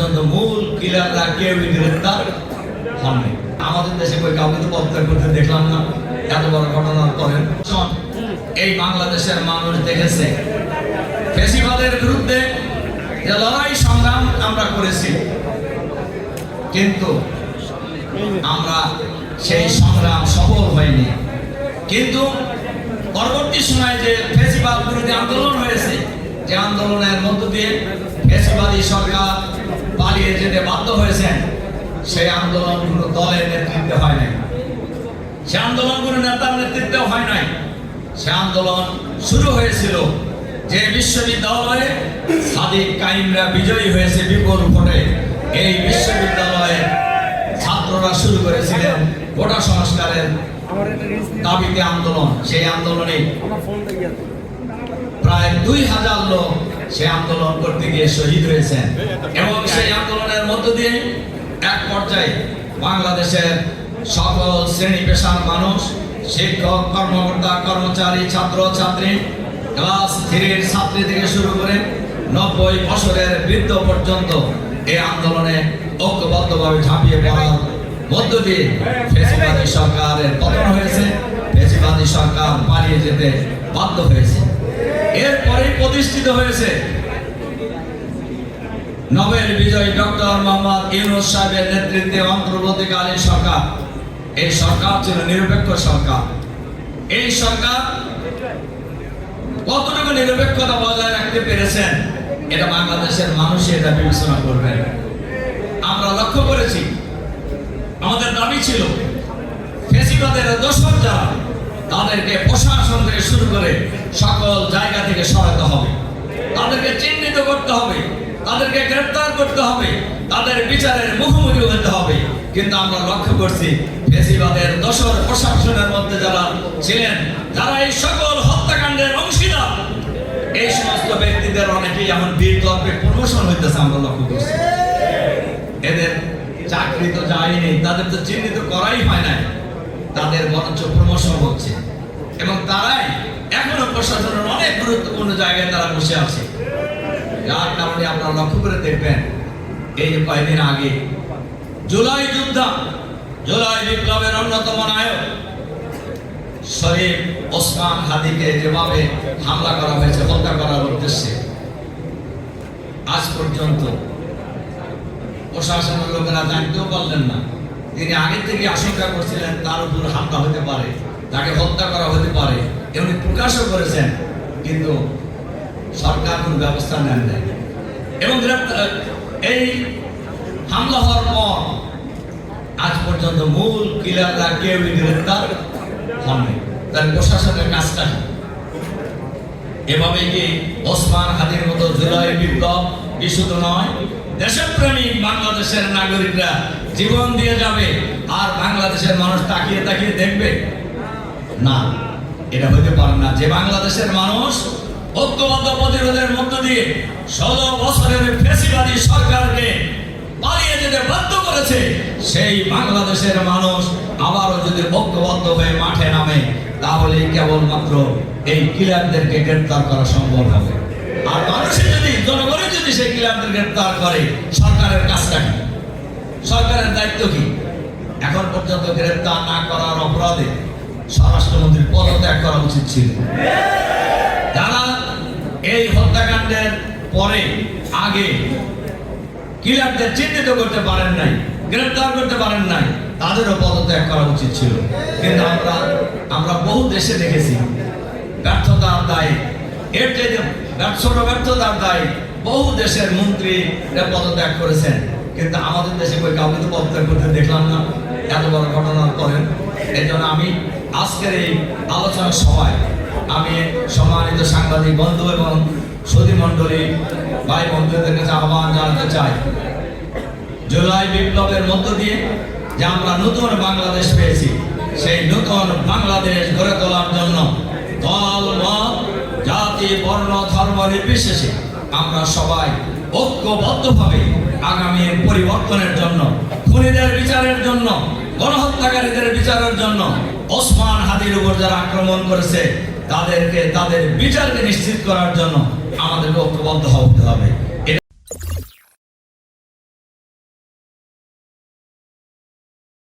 পর্যন্ত মূল কিলাররা কেউই গ্রেফতার হননি। আমাদের দেশে কই কাউকে তো গ্রেফতার করতে দেখলাম না। এত বড় ঘটনার পরে এই বাংলাদেশের মানুষ দেখেছে ফ্যাসিবাদের বিরুদ্ধে যে লড়াই সংগ্রাম আমরা করেছি, কিন্তু আমরা সেই সংগ্রাম সফল হয়নি। কিন্তু পরবর্তী সময়ে যে ফ্যাসিবাদ বিরোধী আন্দোলন হয়েছে, যে আন্দোলনের মধ্য দিয়ে ফ্যাসিবাদী সরকার পালিয়ে যেতে বাধ্য হয়েছেন, সেই আন্দোলন কোনো দলের নেতৃত্বে হয় নাই, সে আন্দোলন কোনো নেতার নেতৃত্বে হয় নাই। সে আন্দোলন শুরু হয়েছিল যে বিশ্ববিদ্যালয়ে সাদিক কাইমরা বিজয়ী হয়েছে বিপুল ভোটে। এই বিশ্ববিদ্যালয়ে ছাত্ররা শুরু করেছিলেন কোটা সংস্কারের দাবিতে আন্দোলন। সেই আন্দোলনে প্রায় 2000 লোক সে আন্দোলন করতে গিয়ে শহীদ হয়েছেন। এবং সেই আন্দোলনের মধ্য দিয়ে এক পর্যায়ে বাংলাদেশের সকল শ্রেণী পেশার মানুষ, শিক্ষক, কর্মকর্তা, কর্মচারী, ছাত্র ছাত্রী, ক্লাস 3-র ছাত্রী থেকে শুরু করে 90 বছরের বৃদ্ধ পর্যন্ত এই আন্দোলনে ঐক্যবদ্ধভাবে ঝাঁপিয়ে পড়ার মধ্য দিয়ে ফ্যাসিবাদী সরকারের পতন হয়েছে, ফ্যাসিবাদী সরকার পালিয়ে যেতে বাধ্য হয়েছে। এরপরেই প্রতিষ্ঠিত হয়েছে নোবেল বিজয়ী ডক্টর মোহাম্মদ ইউনূস সাহেবের নেতৃত্বে অন্তর্বর্তীকালীন সরকার। এই সরকার ছিল নিরপেক্ষ সরকার। এই সরকার কতটুকু নিরপেক্ষতা বজায় রাখতে পেরেছেন, এটা বাংলাদেশের মানুষ এটা বিবেচনা করবেন। আমরা লক্ষ্য করেছি, আমাদের দাবি ছিল ফ্যাসিবাদের দোসর যারা, তাদেরকে প্রশাসন থেকে শুরু করে সকল জায়গা থেকে সরাতে হবে, তাদেরকে চিহ্নিত করতে হবে, তাদেরকে গ্রেফতার করতে হবে, তাদের বিচারের মুখোমুখি হতে হবে। কিন্তু আমরা লক্ষ্য করছি ফ্যাসিবাদের দোসর প্রশাসনের মধ্যে যারা ছিলেন, যারা এই সকল হত্যাকাণ্ডের অংশীদার, এই সমস্ত ব্যক্তিদের অনেকেই এখন বীর তর্পে প্রমোশন হইতেছে। আমরা লক্ষ্য করছি এদের চাকরি তো যায়নি, তাদের তো চিহ্নিত করাই হয় নাই, তাদের বরঞ্চ প্রমোশন হচ্ছে। এবং তারাই এখনো প্রশাসনের অনেক গুরুত্বপূর্ণ জায়গায় তারা বসে আছে। যার কারণে আপনারা লক্ষ্য করে দেখবেন, এই যে কয়েকদিন আগে জুলাই যোদ্ধা, জুলাই বিপ্লবের অন্যতম নায়ক শরীফ ওসমান হাদিকে যেভাবে হামলা করা হয়েছে, হত্যা করার উদ্দেশ্যে, আজ পর্যন্ত প্রশাসনের লোকেরা জানতেও পারলেন না। তিনি আগে থেকে আশঙ্কা করছিলেন তার উপর হামলা হতে পারে, তাকে হত্যা করা হতে পারে, এমনি প্রকাশও করেছেন, কিন্তু সরকার কোন ব্যবস্থা নেন নাই। এবং এই হামলা হওয়ার পর আজ পর্যন্ত মূল কিলাররা কেউই গ্রেফতার হননি। তার প্রশাসনের কাজটা এভাবে কি ওসমান হাদির মতো জুলাই বিপ্লব বিশুদ্ধ নয়? দেশপ্রেমিক বাংলাদেশের নাগরিকরা জীবন দিয়ে যাবে আর বাংলাদেশের মানুষ তাকিয়ে তাকিয়ে দেখবে না, এটা হতে পারে না। যে বাংলাদেশের মানুষ ঐক্যবদ্ধ প্রতিরোধের মধ্য দিয়ে 16 বছরের ফ্যাসিবাদী সরকারকে পালিয়ে যেতে বাধ্য করেছে, সেই বাংলাদেশের মানুষ আবারও যদি ঐক্যবদ্ধ হয়ে মাঠে নামে, তাহলে কেবলমাত্র এই কিলারদেরকে গ্রেফতার করা সম্ভব হবে। আর মানুষের যদি, জনগণের যদি সেই কিলারদের গ্রেফতার করে, সরকারের কাজটা কি, সরকারের দায়িত্ব কি? এখন পর্যন্ত গ্রেফতার না করার অপরাধে স্বরাষ্ট্রমন্ত্রীর পদত্যাগ করা উচিত ছিল। যারা এই হত্যাকাণ্ডের পরে আগে কিলারদের চিহ্নিত করতে পারেন নাই, গ্রেফতার করতে পারেন নাই, তাদেরও পদত্যাগ করা উচিত ছিল। কিন্তু আমরা বহু দেশে দেখেছি ব্যর্থতার দায়ে, এর যে ব্যর্থতার দায়ে বহু দেশের মন্ত্রী পদত্যাগ করেছেন, কিন্তু আমাদের দেশে কই কাউকে তো পদত্যাগ করতে দেখলাম না। এত বড় ঘটনার পরে এই জন্য আমি আজকের এই আলোচনার সভায় আমি সম্মানিত সাংবাদিক বন্ধু এবং সুধী মণ্ডলী ভাই বন্ধুদের কাছে আহ্বান জানাতে চাই, জুলাই বিপ্লবের মধ্য দিয়ে যে আমরা নতুন বাংলাদেশ পেয়েছি, সেই নতুন বাংলাদেশ গড়ে তোলার জন্য দল, মত, জাতি, বর্ণ, ধর্ম নির্বিশেষে আমরা সবাই ঐক্যবদ্ধভাবে আগামী পরিবর্তনের জন্য, খুনিদের বিচারের জন্য, গণহত্যাকারীদের বিচারের জন্য, ওসমান হাদির উপর যারা আক্রমণ করেছে তাদের বিচারকে নিশ্চিত করার জন্য আমাদেরকে ঐক্যবদ্ধ হতে হবে।